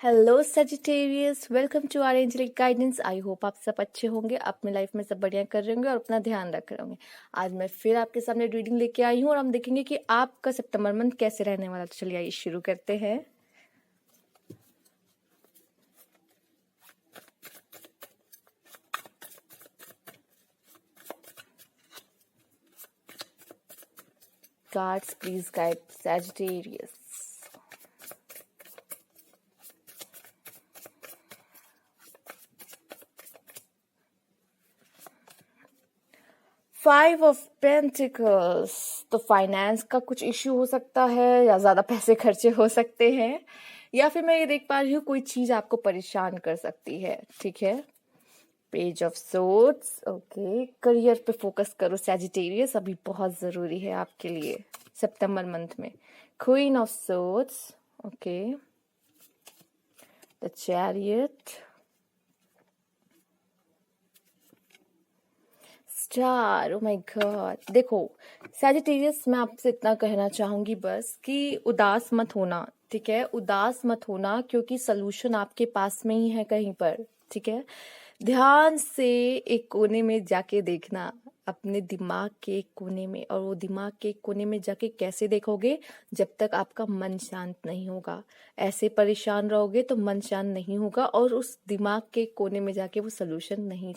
Hello Sagittarius, welcome to our angelic guidance. I hope आप सब अच्छे होंगे, अपने लाइफ में सब बढ़िया कर रहे होंगे और अपना ध्यान रख रहे होंगे। आज मैं फिर आपके सामने रीडिंग लेके आई हूँ और हम देखेंगे कि आपका सितंबर मंथ कैसे रहने वाला। तो चलिए आइए शुरू करते हैं। Cards please guide Sagittarius. Five of pentacles. तो फाइनेंस का कुछ इश्यू हो सकता है या ज्यादा पैसे खर्चे हो सकते हैं, या फिर मैं ये देख पा रही हूँ कोई चीज आपको परेशान कर सकती है। ठीक है, page of swords. Okay, career पे फोकस करो सैजिटेरियस, अभी बहुत जरूरी है आपके लिए सितंबर मंथ में। Queen of swords. Okay, the chariot, star. Oh my God. देखो सैजिटेरियस, मैं आपसे इतना कहना चाहूंगी बस कि उदास मत होना। ठीक है, उदास मत होना, क्योंकि सलूशन आपके पास में ही है कहीं पर। ठीक है, ध्यान से एक कोने में जाके देखना, अपने दिमाग के एक कोने में। और वो दिमाग के एक कोने में जाके कैसे देखोगे? जब तक आपका मन शांत नहीं होगा। ऐसे परेशान रहोगे तो मन शांत नहीं होगा और उस दिमाग के कोने में जाके वो सलूशन नहीं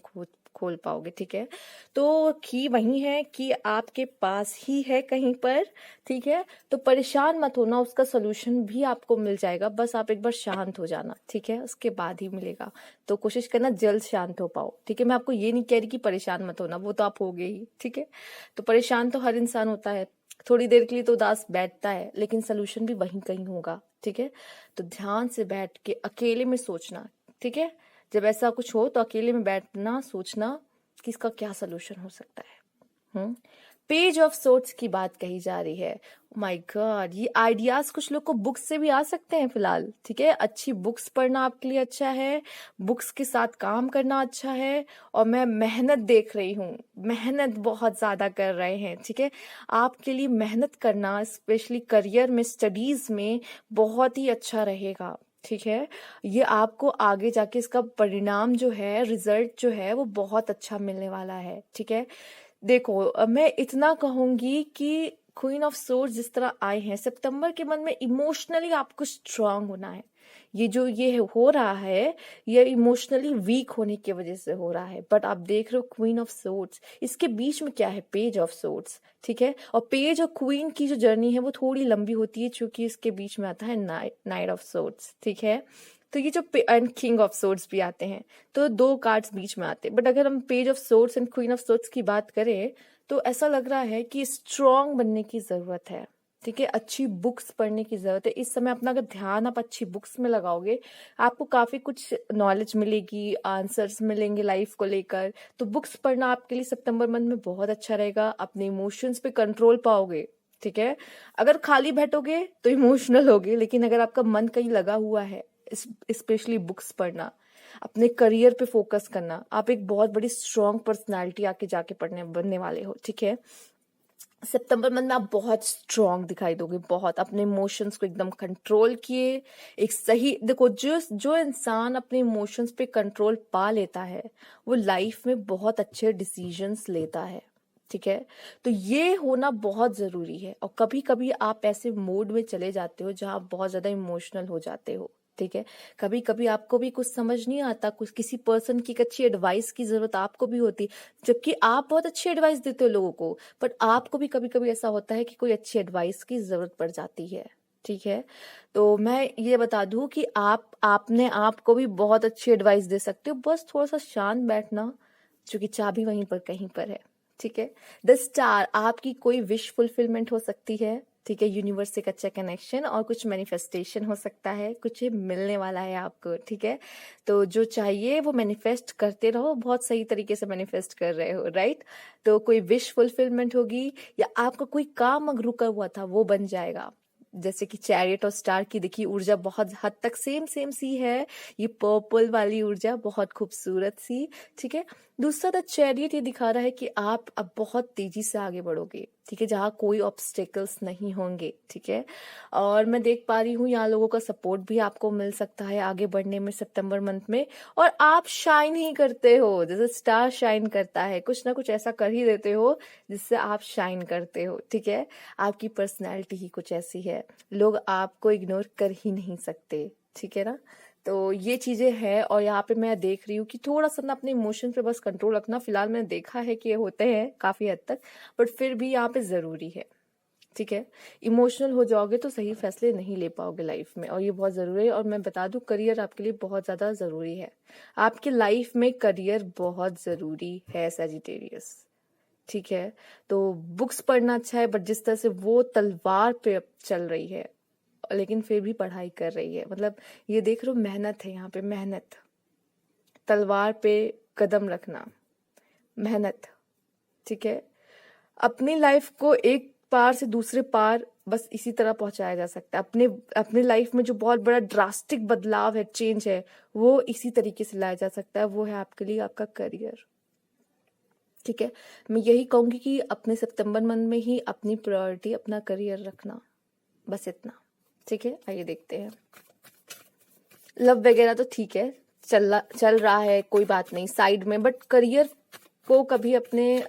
खोल पाओगे। ठीक है, तो की वही है कि आपके पास ही है कहीं पर। ठीक है, तो परेशान मत होना, उसका सोल्यूशन भी आपको मिल जाएगा। बस आप एक बार शांत हो जाना। ठीक है, उसके बाद ही मिलेगा। तो कोशिश करना जल्द शांत हो पाओ। ठीक है, मैं आपको ये नहीं कह रही कि परेशान मत होना, वो तो आप होगे ही। ठीक है, तो परेशान तो हर इंसान होता है, थोड़ी देर के लिए तो उदास बैठता है, लेकिन सोल्यूशन भी वहीं कहीं होगा। ठीक है, तो ध्यान से बैठ के अकेले में सोचना। ठीक है, जब ऐसा कुछ हो तो अकेले में बैठना, सोचना कि इसका क्या सोल्यूशन हो सकता है। पेज ऑफ सोर्ट्स की बात कही जा रही है। माय गॉड, ये आइडियाज कुछ लोग को बुक्स से भी आ सकते हैं फिलहाल। ठीक है, अच्छी बुक्स पढ़ना आपके लिए अच्छा है, बुक्स के साथ काम करना अच्छा है। और मैं मेहनत देख रही हूँ, मेहनत बहुत ज्यादा कर रहे हैं। ठीक है, आपके लिए मेहनत करना स्पेशली करियर में, स्टडीज में बहुत ही अच्छा रहेगा। ठीक है, ये आपको आगे जाके इसका परिणाम जो है, रिजल्ट जो है, वो बहुत अच्छा मिलने वाला है। ठीक है, देखो मैं इतना कहूंगी कि क्वीन ऑफ सोर्ड्स जिस तरह आए हैं, सितंबर के मन में इमोशनली आपको स्ट्रांग होना है। ये जो ये हो रहा है, ये इमोशनली वीक होने की वजह से हो रहा है। बट आप देख रहे हो क्वीन ऑफ सोर्ड्स, इसके बीच में क्या है? Page of swords. ठीक है, और पेज और क्वीन की जो जर्नी है वो थोड़ी लंबी होती है, क्योंकि इसके बीच में आता है नाइट ऑफ सोर्ड्स। ठीक है, तो ये जो एंड किंग ऑफ सोर्ड्स भी आते हैं, तो दो कार्ड्स बीच में आते हैं। बट अगर हम page of swords and queen of swords की बात करें, तो ऐसा लग रहा है कि स्ट्रांग बनने की जरूरत है। ठीक है, अच्छी बुक्स पढ़ने की जरूरत है। इस समय अपना अगर ध्यान आप अच्छी बुक्स में लगाओगे, आपको काफी कुछ नॉलेज मिलेगी, आंसर्स मिलेंगे लाइफ को लेकर। तो बुक्स पढ़ना आपके लिए सितंबर मंथ में बहुत अच्छा रहेगा। अपने इमोशंस पे कंट्रोल पाओगे। ठीक है, अगर खाली बैठोगे तो इमोशनल होगे, लेकिन अगर आपका मन कहीं लगा हुआ है, स्पेशली बुक्स पढ़ना, अपने करियर पे फोकस करना, आप एक बहुत बड़ी स्ट्रांग पर्सनालिटी आके जाके पढ़ने बनने वाले हो। ठीक है, सितंबर मंथ में आप बहुत स्ट्रांग दिखाई दोगे, बहुत अपने इमोशंस को एकदम कंट्रोल किए। एक सही, देखो जो जो इंसान अपने इमोशंस पे कंट्रोल पा लेता है, वो लाइफ में बहुत अच्छे डिसीजंस लेता है। ठीक है, तो ये होना बहुत जरूरी है। और कभी कभी आप ऐसे मोड में चले जाते हो जहां आप बहुत ज्यादा इमोशनल हो जाते हो। ठीक है, कभी कभी आपको भी कुछ समझ नहीं आता, कुछ किसी पर्सन की एक अच्छी एडवाइस की जरूरत आपको भी होती, जबकि आप बहुत अच्छी एडवाइस देते हो लोगों को, बट आपको भी कभी कभी ऐसा होता है कि कोई अच्छी एडवाइस की जरूरत पड़ जाती है। ठीक है, तो मैं ये बता दूं कि आप आपने आपको भी बहुत अच्छी एडवाइस दे सकते हो, बस थोड़ा सा शांत बैठना, क्योंकि चाबी वहीं पर कहीं पर है। ठीक है, द स्टार, आपकी कोई विश फुलफिलमेंट हो सकती है। ठीक है, यूनिवर्स से एक अच्छा कनेक्शन और कुछ मैनिफेस्टेशन हो सकता है, कुछ मिलने वाला है आपको। ठीक है, तो जो चाहिए वो मैनिफेस्ट करते रहो, बहुत सही तरीके से मैनिफेस्ट कर रहे हो, राइट। तो कोई विश फुलफिलमेंट होगी, या आपका कोई काम अगर रुका हुआ था वो बन जाएगा। जैसे कि चैरियट और स्टार की देखिए ऊर्जा बहुत हद तक सेम सेम सी है, ये पर्पल वाली ऊर्जा बहुत खूबसूरत सी। ठीक है, दूसरा द चैरियट ये दिखा रहा है कि आप अब बहुत तेजी से आगे बढ़ोगे, ठीक है, जहाँ कोई ऑब्स्टेकल्स नहीं होंगे, ठीक है। और मैं देख पा रही हूँ यहाँ लोगों का सपोर्ट भी आपको मिल सकता है आगे बढ़ने में सितंबर मंथ में। और आप शाइन ही करते हो जैसे स्टार शाइन करता है, कुछ ना कुछ ऐसा कर ही देते हो जिससे आप शाइन करते हो, ठीक है। आपकी पर्सनैलिटी ही कुछ ऐसी है, लोग आपको इग्नोर कर ही नहीं सकते, ठीक है ना। तो ये चीजें हैं। और यहाँ पे मैं देख रही हूँ कि थोड़ा सा ना अपने इमोशन पे बस कंट्रोल रखना। फिलहाल मैंने देखा है कि ये होते हैं काफी हद तक, बट फिर भी यहाँ पे जरूरी है, ठीक है। इमोशनल हो जाओगे तो सही फैसले नहीं ले पाओगे लाइफ में, और ये बहुत जरूरी है। और मैं बता दूं करियर आपके लिए बहुत ज्यादा जरूरी है, आपके लाइफ में करियर बहुत जरूरी है सजिटेरियस, ठीक है। तो बुक्स पढ़ना अच्छा है, बट जिस तरह से वो तलवार पे चल रही है लेकिन फिर भी पढ़ाई कर रही है, मतलब ये देख रहे हो मेहनत है यहाँ पे, मेहनत, तलवार पे कदम रखना, मेहनत, ठीक है। अपनी लाइफ को एक पार से दूसरे पार बस इसी तरह पहुंचाया जा सकता है। अपने अपने लाइफ में जो बहुत बड़ा ड्रास्टिक बदलाव है, चेंज है, वो इसी तरीके से लाया जा सकता है। वो है आपके लिए आपका करियर, ठीक है। मैं यही कहूंगी कि अपने सितंबर मंथ में ही अपनी प्रायोरिटी अपना करियर रखना, बस इतना, ठीक है। आइए देखते हैं। लव वगैरह तो ठीक है, चल रहा है, कोई बात नहीं साइड में, बट करियर को कभी अपने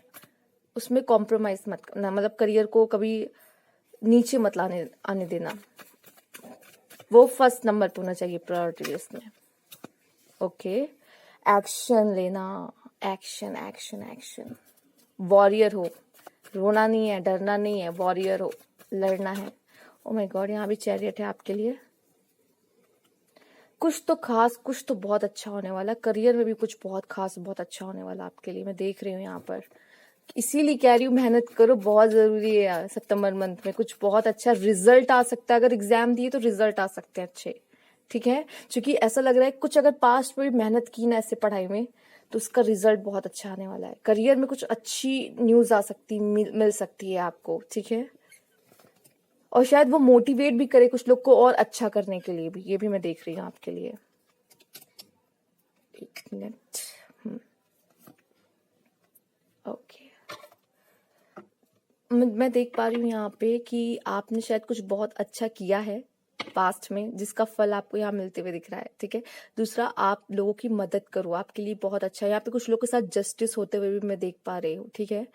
उसमें कॉम्प्रोमाइज मत करना, मतलब करियर को कभी नीचे मत आने देना, वो फर्स्ट नंबर पे होना चाहिए प्रायोरिटी लिस्ट में, ओके। एक्शन लेना, एक्शन एक्शन एक्शन, वॉरियर हो, रोना नहीं है, डरना नहीं है, वॉरियर हो, लड़ना है। ओ माय गॉड, यहाँ भी चैरियट है आपके लिए। कुछ तो खास, कुछ तो बहुत अच्छा होने वाला, करियर में भी कुछ बहुत खास बहुत अच्छा होने वाला आपके लिए, मैं देख रही हूँ यहाँ पर। इसीलिए कह रही हूँ मेहनत करो, बहुत जरूरी है यार। सितंबर मंथ में कुछ बहुत अच्छा रिजल्ट आ सकता है, अगर एग्जाम दिए तो रिजल्ट आ सकते हैं अच्छे, ठीक है। क्योंकि ऐसा लग रहा है कुछ अगर पास्ट में भी मेहनत की ना ऐसे पढ़ाई में, तो उसका रिजल्ट बहुत अच्छा आने वाला है। करियर में कुछ अच्छी न्यूज आ सकती, मिल सकती है आपको, ठीक है। और शायद वो मोटिवेट भी करे कुछ लोग को और अच्छा करने के लिए भी, ये भी मैं देख रही हूँ आपके लिए। एक मिनट, ओके। मैं देख पा रही हूँ यहाँ पे कि आपने शायद कुछ बहुत अच्छा किया है पास्ट में, जिसका फल आपको यहाँ मिलते हुए दिख रहा है, ठीक है। दूसरा, आप लोगों की मदद करो, आपके लिए बहुत अच्छा है। यहाँ पे कुछ लोगों के साथ जस्टिस होते हुए भी मैं देख पा रही हूँ, ठीक है।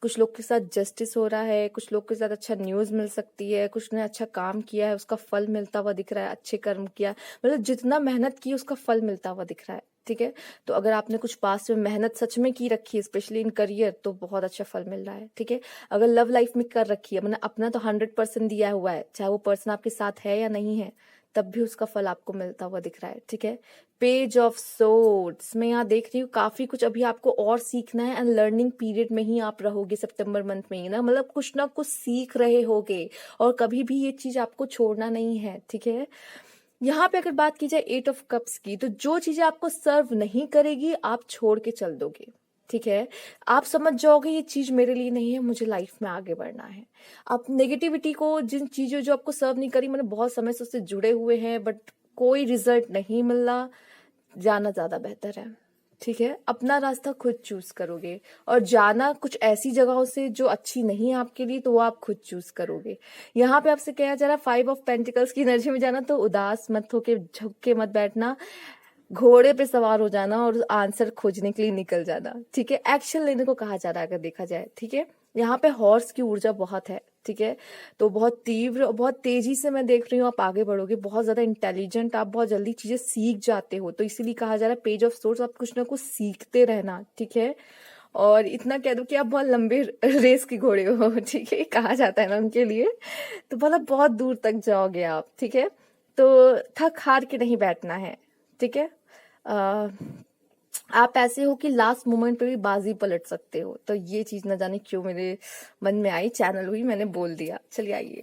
कुछ लोग के साथ जस्टिस हो रहा है, कुछ लोग के साथ अच्छा न्यूज मिल सकती है, कुछ ने अच्छा काम किया है उसका फल मिलता हुआ दिख रहा है, अच्छे कर्म किया, मतलब जितना मेहनत की उसका फल मिलता हुआ दिख रहा है, ठीक है। तो अगर आपने कुछ पास में मेहनत सच में की रखी है, स्पेशली इन करियर, तो बहुत अच्छा फल मिल रहा है, ठीक है। अगर लव लाइफ में कर रखी है, मतलब अपना तो 100% दिया हुआ है, चाहे वो पर्सन आपके साथ है या नहीं है, तब भी उसका फल आपको मिलता हुआ दिख रहा है, ठीक है। पेज ऑफ सोर्ड्स मैं यहाँ देख रही हूँ, काफी कुछ अभी आपको और सीखना है, एंड लर्निंग पीरियड में ही आप रहोगे सितंबर मंथ में ही ना, मतलब कुछ ना कुछ सीख रहे होगे, और कभी भी ये चीज आपको छोड़ना नहीं है, ठीक है। यहाँ पे अगर बात की जाए 8 ऑफ कप्स की, तो जो चीजें आपको सर्व नहीं करेगी आप छोड़ के चल दोगे, ठीक है। आप समझ जाओगे ये चीज मेरे लिए नहीं है, मुझे लाइफ में आगे बढ़ना है। आप नेगेटिविटी को, जिन चीजों जो आपको सर्व नहीं करी, मैंने बहुत समय से उससे जुड़े हुए हैं बट कोई रिजल्ट नहीं मिल रहा, जाना ज्यादा बेहतर है, ठीक है। अपना रास्ता खुद चूज करोगे, और जाना कुछ ऐसी जगहों से जो अच्छी नहीं है आपके लिए, तो वो आप खुद चूज करोगे। यहाँ पे आपसे कहा जा रहा है 5 ऑफ पेंटिकल्स की एनर्जी में जाना, तो उदास मत होके, झुक के मत बैठना, घोड़े पे सवार हो जाना और आंसर खोजने के लिए निकल जाना, ठीक है। एक्शन लेने को कहा जा रहा है अगर देखा जाए, ठीक है। यहाँ पे हॉर्स की ऊर्जा बहुत है, ठीक है। तो बहुत तीव्र और बहुत तेजी से मैं देख रही हूँ आप आगे बढ़ोगे, बहुत ज्यादा इंटेलिजेंट, आप बहुत जल्दी चीजें सीख जाते हो, तो इसीलिए कहा जा रहा है पेज ऑफ सोर्ड्स, आप कुछ ना कुछ सीखते रहना, ठीक है। और इतना कह दो कि आप बहुत लंबे रेस के घोड़े हो, ठीक है, कहा जाता है ना उनके लिए, तो मतलब बहुत दूर तक जाओगे आप, ठीक है। तो थक हार के नहीं बैठना है, ठीक है। आप ऐसे हो कि लास्ट मोमेंट पे भी बाजी पलट सकते हो, तो ये चीज न जाने क्यों मेरे मन में आई, चैनल हुई, मैंने बोल दिया। चलिए आइए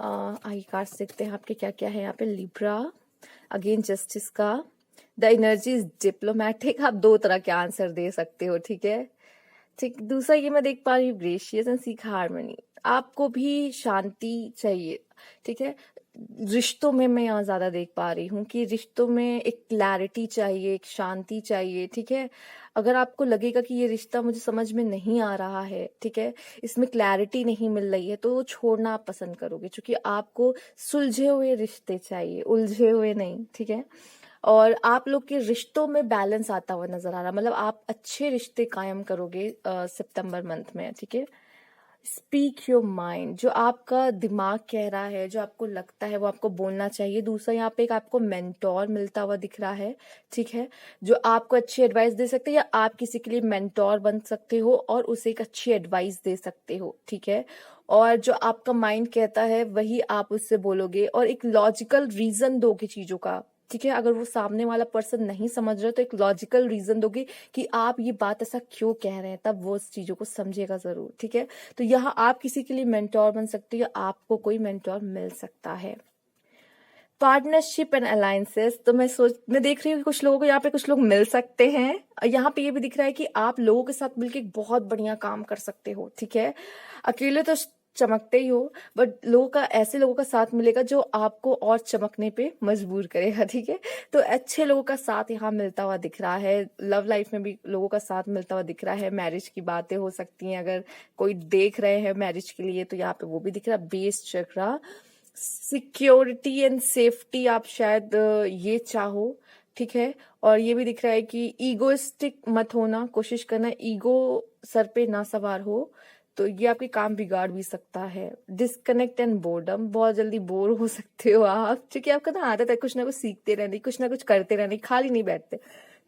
आई कार्ड्स देखते हैं आपके क्या क्या है यहाँ पे। लिब्रा, अगेन जस्टिस का, द एनर्जी इज डिप्लोमेटिक, आप 2 तरह के आंसर दे सकते हो, ठीक है, ठीक। दूसरा ये मैं देख पा रही हूँ ग्रेशियस एंड सीक हार्मनी, आपको भी शांति चाहिए, ठीक है। रिश्तों में मैं यहाँ ज्यादा देख पा रही हूँ कि रिश्तों में एक क्लैरिटी चाहिए, एक शांति चाहिए, ठीक है। अगर आपको लगेगा कि ये रिश्ता मुझे समझ में नहीं आ रहा है, ठीक है, इसमें क्लैरिटी नहीं मिल रही है, तो छोड़ना आप पसंद करोगे, क्योंकि आपको सुलझे हुए रिश्ते चाहिए, उलझे हुए नहीं, ठीक है। और आप लोग के रिश्तों में बैलेंस आता हुआ नजर आ रहा, मतलब आप अच्छे रिश्ते कायम करोगे सितंबर मंथ में, ठीक है। स्पीक योर माइंड, जो आपका दिमाग कह रहा है, जो आपको लगता है वो आपको बोलना चाहिए। दूसरा, यहाँ पे एक आपको मेंटोर मिलता हुआ दिख रहा है, ठीक है, जो आपको अच्छी एडवाइस दे सकते हैं, या आप किसी के लिए मेंटोर बन सकते हो और उसे एक अच्छी एडवाइस दे सकते हो, ठीक है। और जो आपका माइंड कहता है वही आप उससे बोलोगे, और एक लॉजिकल रीजन दोगे चीजों का, ठीक है। अगर वो सामने वाला पर्सन नहीं समझ रहा तो एक लॉजिकल रीजन दोगे कि आप ये बात ऐसा क्यों कह रहे हैं, तब वो उस चीजों को समझेगा जरूर, ठीक है। तो यहाँ आप किसी के लिए मेंटोर बन सकते हो, या आपको कोई मेंटोर मिल सकता है। पार्टनरशिप एंड अलायंसेस, तो मैं देख रही हूँ कि कुछ लोगों को यहाँ पे कुछ लोग मिल सकते हैं। यहाँ पे ये भी दिख रहा है कि आप लोगों के साथ मिलकर एक बहुत बढ़िया काम कर सकते हो, ठीक है। अकेले तो चमकते ही हो, बट ऐसे लोगों का साथ मिलेगा जो आपको और चमकने पे मजबूर करेगा, ठीक है। तो अच्छे लोगों का साथ यहाँ मिलता हुआ दिख रहा है। लव लाइफ में भी लोगों का साथ मिलता हुआ दिख रहा है। मैरिज की बातें हो सकती हैं, अगर कोई देख रहे हैं मैरिज के लिए तो यहाँ पे वो भी दिख रहा है। Base chakra, security and safety, आप शायद ये चाहो, ठीक है। और ये भी दिख रहा है कि ईगोइस्टिक मत होना, कोशिश करना ईगो सर पे ना सवार हो, तो ये आपके काम बिगाड़ भी सकता है। डिस्कनेक्ट एंड बोर्डम, बहुत जल्दी बोर हो सकते हो आप, क्योंकि आपका ना आदत है कुछ ना कुछ सीखते रहने, कुछ ना कुछ करते रहने, खाली नहीं बैठते।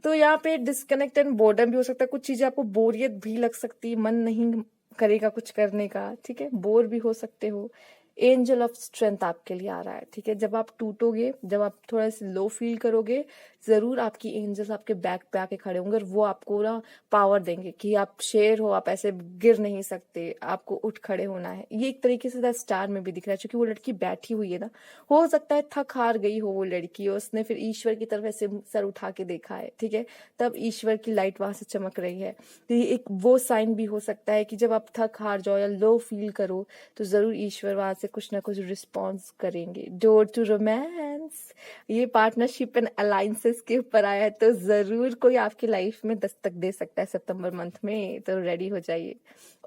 तो यहाँ पे डिस्कनेक्ट एंड बोर्डम भी हो सकता है, कुछ चीजें आपको बोरियत भी लग सकती है, मन नहीं करेगा कुछ करने का, ठीक है, बोर भी हो सकते हो। एंजल ऑफ स्ट्रेंथ आपके लिए आ रहा है, ठीक है। जब आप टूटोगे, जब आप थोड़ा सा लो फील करोगे, जरूर आपकी एंजल्स आपके बैक पे आके खड़े होंगे, और वो आपको ना पावर देंगे कि आप शेर हो, आप ऐसे गिर नहीं सकते, आपको उठ खड़े होना है। ये एक तरीके से स्टार में भी दिख रहा है, क्योंकि वो लड़की बैठी हुई है ना, हो सकता है थक हार गई हो वो लड़की, और उसने फिर ईश्वर की तरफ ऐसे सर उठा के देखा है, ठीक है, तब ईश्वर की लाइट वहां से चमक रही है। तो ये एक वो साइन भी हो सकता है कि जब आप थक हार जाओ या लो फील करो, तो जरूर ईश्वर वहां से कुछ ना कुछ रिस्पॉन्स करेंगे। डोर टू रोमांस, ये पार्टनरशिप एंड अलायंसेस के ऊपर आया है, तो जरूर कोई आपकी लाइफ में दस्तक दे सकता है सितंबर मंथ में, तो रेडी हो जाइए।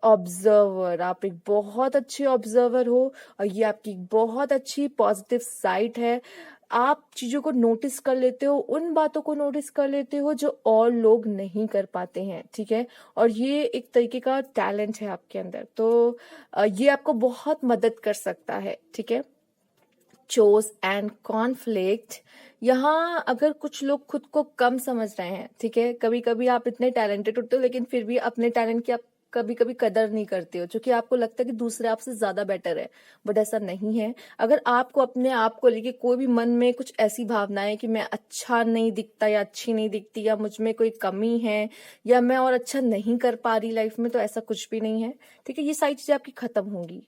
ऑब्जर्वर, आप एक बहुत अच्छे ऑब्जर्वर हो, और ये आपकी बहुत अच्छी पॉजिटिव साइट है। आप चीजों को नोटिस कर लेते हो, उन बातों को नोटिस कर लेते हो जो और लोग नहीं कर पाते हैं, ठीक है। और ये एक तरीके का टैलेंट है आपके अंदर, तो ये आपको बहुत मदद कर सकता है, ठीक है। चोज एंड कॉन्फ्लिक्ट, यहाँ अगर कुछ लोग खुद को कम समझ रहे हैं, ठीक है, कभी कभी आप इतने टैलेंटेड होते हो लेकिन फिर भी अपने टैलेंट की आप कभी कभी कदर नहीं करते हो, क्योंकि आपको लगता है कि दूसरे आपसे ज्यादा बेटर है, बट ऐसा नहीं है। अगर आपको अपने आप को लेके कोई भी मन में कुछ ऐसी भावना है कि मैं अच्छा नहीं दिखता, या अच्छी नहीं दिखती, या मुझ में कोई कमी है, या मैं और अच्छा नहीं कर पा रही लाइफ में, तो ऐसा कुछ भी नहीं है, ठीक है। ये सारी चीजें आपकी खत्म होंगी।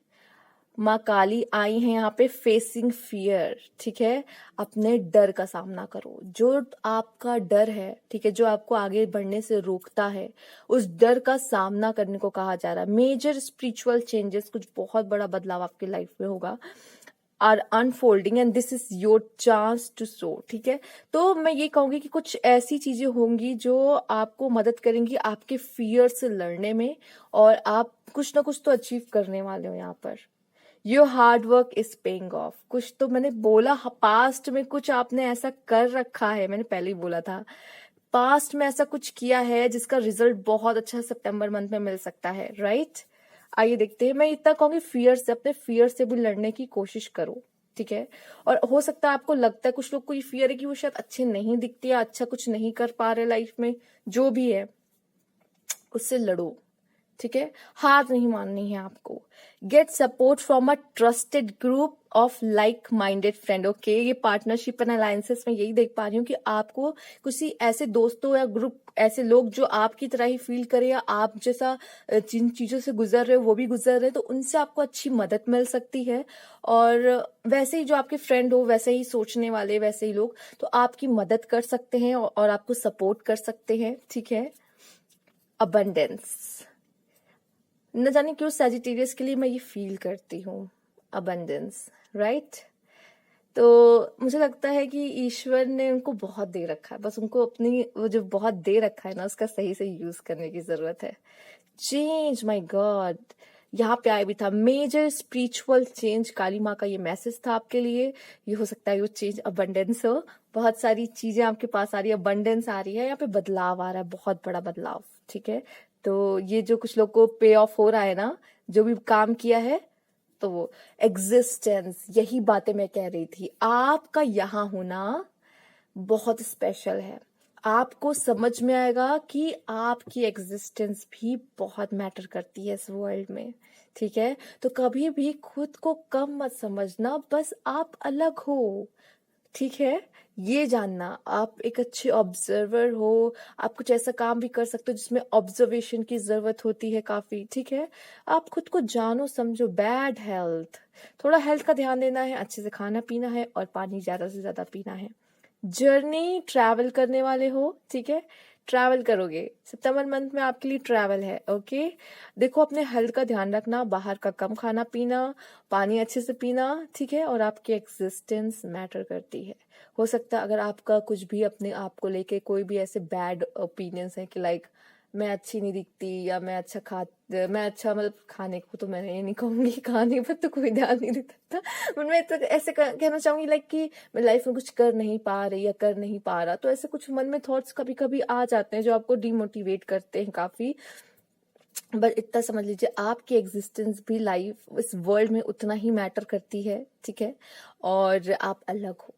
माँ काली आई है यहाँ पे, फेसिंग फियर, ठीक है। अपने डर का सामना करो, जो आपका डर है, ठीक है, जो आपको आगे बढ़ने से रोकता है, उस डर का सामना करने को कहा जा रहा है। मेजर स्पिरिचुअल चेंजेस, कुछ बहुत बड़ा बदलाव आपकी लाइफ में होगा, are unfolding and this is your chance to sow, ठीक है। तो मैं ये कहूंगी कि कुछ ऐसी चीजें होंगी जो आपको मदद करेंगी आपके फियर से लड़ने में, और आप कुछ ना कुछ तो अचीव करने वाले हो यहाँ पर। Your hard work is paying off, कुछ तो मैंने बोला पास्ट में कुछ आपने ऐसा कर रखा है, मैंने पहले ही बोला था, पास्ट में ऐसा कुछ किया है जिसका रिजल्ट बहुत अच्छा सितंबर मंथ में मिल सकता है, राइट। आइए देखते हैं। मैं इतना कहूंगी फियर से, अपने फियर से भी लड़ने की कोशिश करो, ठीक है। और हो सकता है आपको लगता है, कुछ लोग को ये फियर है कि वो शायद अच्छे नहीं दिखते या अच्छा कुछ नहीं कर पा रहे लाइफ में, जो भी है उससे लड़ो, ठीक है। हार नहीं माननी है आपको। Get support from a trusted group of like minded friend, okay. ये पार्टनरशिप एंड अलायंसेस में यही देख पा रही हूँ कि आपको किसी ऐसे दोस्तों या ग्रुप, ऐसे लोग जो आपकी तरह ही फील करे, या आप जैसा जिन चीजों से गुजर रहे हो वो भी गुजर रहे, तो उनसे आपको अच्छी मदद मिल सकती है। और वैसे ही जो आपके फ्रेंड हो, वैसे ही सोचने वाले, वैसे ही लोग तो आपकी मदद कर सकते हैं और आपको सपोर्ट कर सकते हैं, ठीक है। अबंडेंस, न जाने क्यों सैजिटेरियस के लिए मैं ये फील करती हूँ, अबंडेंस, राइट। तो मुझे लगता है कि ईश्वर ने उनको बहुत दे रखा है, बस उनको अपनी वो जो बहुत दे रखा है ना उसका सही से यूज करने की जरूरत है। चेंज, माय गॉड, यहाँ पे आया भी था मेजर स्पिरिचुअल चेंज। काली माँ का ये मैसेज था आपके लिए। ये हो सकता है वो चेंज अबंडेंस हो, बहुत सारी चीजें आपके पास आ रही है, अबंडेंस आ रही है, यहाँ पे बदलाव आ रहा है, बहुत बड़ा बदलाव, ठीक है। तो ये जो कुछ लोग को पे ऑफ हो रहा है ना, जो भी काम किया है, तो वो एग्जिस्टेंस, यही बातें मैं कह रही थी। आपका यहाँ होना बहुत स्पेशल है। आपको समझ में आएगा कि आपकी एग्जिस्टेंस भी बहुत मैटर करती है इस वर्ल्ड में, ठीक है। तो कभी भी खुद को कम मत समझना, बस आप अलग हो, ठीक है। ये जानना आप एक अच्छे ऑब्जर्वर हो, आप कुछ ऐसा काम भी कर सकते हो जिसमें ऑब्जर्वेशन की जरूरत होती है काफी, ठीक है। आप खुद को जानो समझो। बैड हेल्थ, थोड़ा हेल्थ का ध्यान देना है, अच्छे से खाना पीना है और पानी ज्यादा से ज्यादा पीना है। जर्नी ट्रैवल करने वाले हो, ठीक है, ट्रैवल करोगे, सितंबर मंथ में आपके लिए ट्रैवल है, ओके। देखो अपने हेल्थ का ध्यान रखना, बाहर का कम खाना पीना, पानी अच्छे से पीना, ठीक है। और आपकी एग्जिस्टेंस मैटर करती है। हो सकता है अगर आपका कुछ भी अपने आप को लेके कोई भी ऐसे बैड ओपिनियंस है कि लाइक मैं अच्छी नहीं दिखती, या मैं अच्छा, मतलब खाने को तो मैं ये नहीं कहूंगी, खाने पर तो कोई ध्यान नहीं देता था, मैं तो ऐसे कहना चाहूंगी लाइक कि मैं लाइफ में कुछ कर नहीं पा रही या कर नहीं पा रहा, तो ऐसे कुछ मन में थॉट्स कभी कभी आ जाते हैं जो आपको डिमोटिवेट करते हैं काफी। बट इतना समझ लीजिए आपकी एग्जिस्टेंस भी लाइफ इस वर्ल्ड में उतना ही मैटर करती है, ठीक है। और आप अलग हो,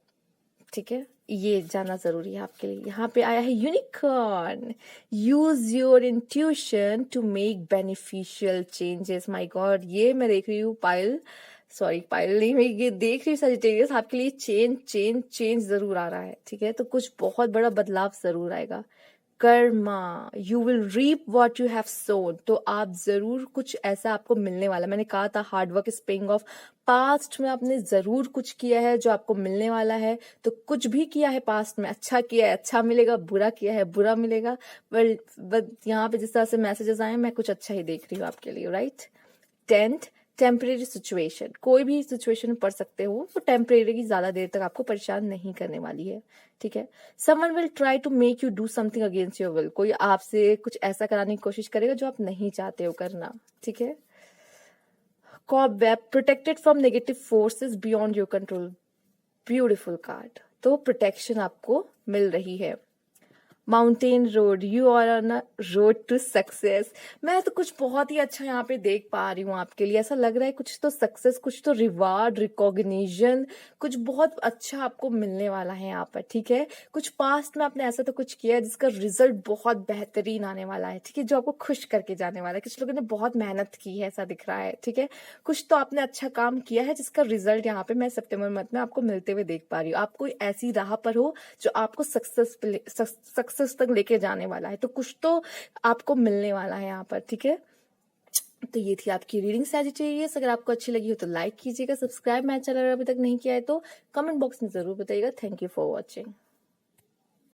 ठीक है, ये जानना जरूरी है आपके लिए। यहाँ पे आया है unicorn, use your intuition to make beneficial changes. My god, ये मैं देख रही हूँ पायल, सॉरी पायल नहीं, मैं ये देख रही हूँ सजिटेरियस, आपके लिए चेंज चेंज चेंज जरूर आ रहा है, ठीक है। तो कुछ बहुत बड़ा बदलाव जरूर आएगा। Karma, you will reap what you have sown, तो आप जरूर कुछ ऐसा आपको मिलने वाला। मैंने कहा था hard work is paying off. Past में आपने जरूर कुछ किया है जो आपको मिलने वाला है। तो कुछ भी किया है पास्ट में, अच्छा किया है अच्छा मिलेगा, बुरा किया है बुरा मिलेगा। बट यहाँ पे जिस तरह से मैसेजेस आए मैं कुछ अच्छा ही देख रही हूँ आपके लिए, राइट। 10th, टेम्परेरी सिचुएशन, कोई भी सिचुएशन में पढ़ सकते हो, वो टेम्परेरी ज्यादा देर तक आपको परेशान नहीं करने वाली है, ठीक है। Someone will try to make you do something against your will, कोई आपसे कुछ ऐसा कराने की कोशिश करेगा जो आप नहीं चाहते हो करना, ठीक है। Cobweb, protected from negative forces beyond your control, beautiful card. तो प्रोटेक्शन आपको मिल रही है। Mountain road, you are on a road to success. मैं तो कुछ बहुत ही अच्छा यहाँ पे देख पा रही हूँ आपके लिए। ऐसा लग रहा है कुछ तो सक्सेस, कुछ तो रिवार्ड, रिकॉग्निशन, कुछ बहुत अच्छा आपको मिलने वाला है यहाँ पर, ठीक है। कुछ पास्ट में आपने ऐसा तो कुछ किया है जिसका रिजल्ट बहुत बेहतरीन आने वाला है, ठीक है, जो आपको खुश करके जाने वाला है। कुछ लोगों ने बहुत मेहनत की है ऐसा दिख रहा है, ठीक है। कुछ तो आपने अच्छा काम किया है जिसका रिजल्ट यहाँ पे मैं सितंबर मंथ में आपको मिलते हुए देख पा रही हूँ। आप कोई ऐसी राह पर हो जो आपको सक्सेस तक लेके जाने वाला है, तो कुछ तो आपको मिलने वाला है यहाँ पर, ठीक है। तो ये थी आपकी रीडिंग सैजिटेरियस। अगर आपको अच्छी लगी हो तो लाइक कीजिएगा, सब्सक्राइब मेरा चैनल अभी तक नहीं किया है तो कमेंट बॉक्स में जरूर बताइएगा। Thank you for watching.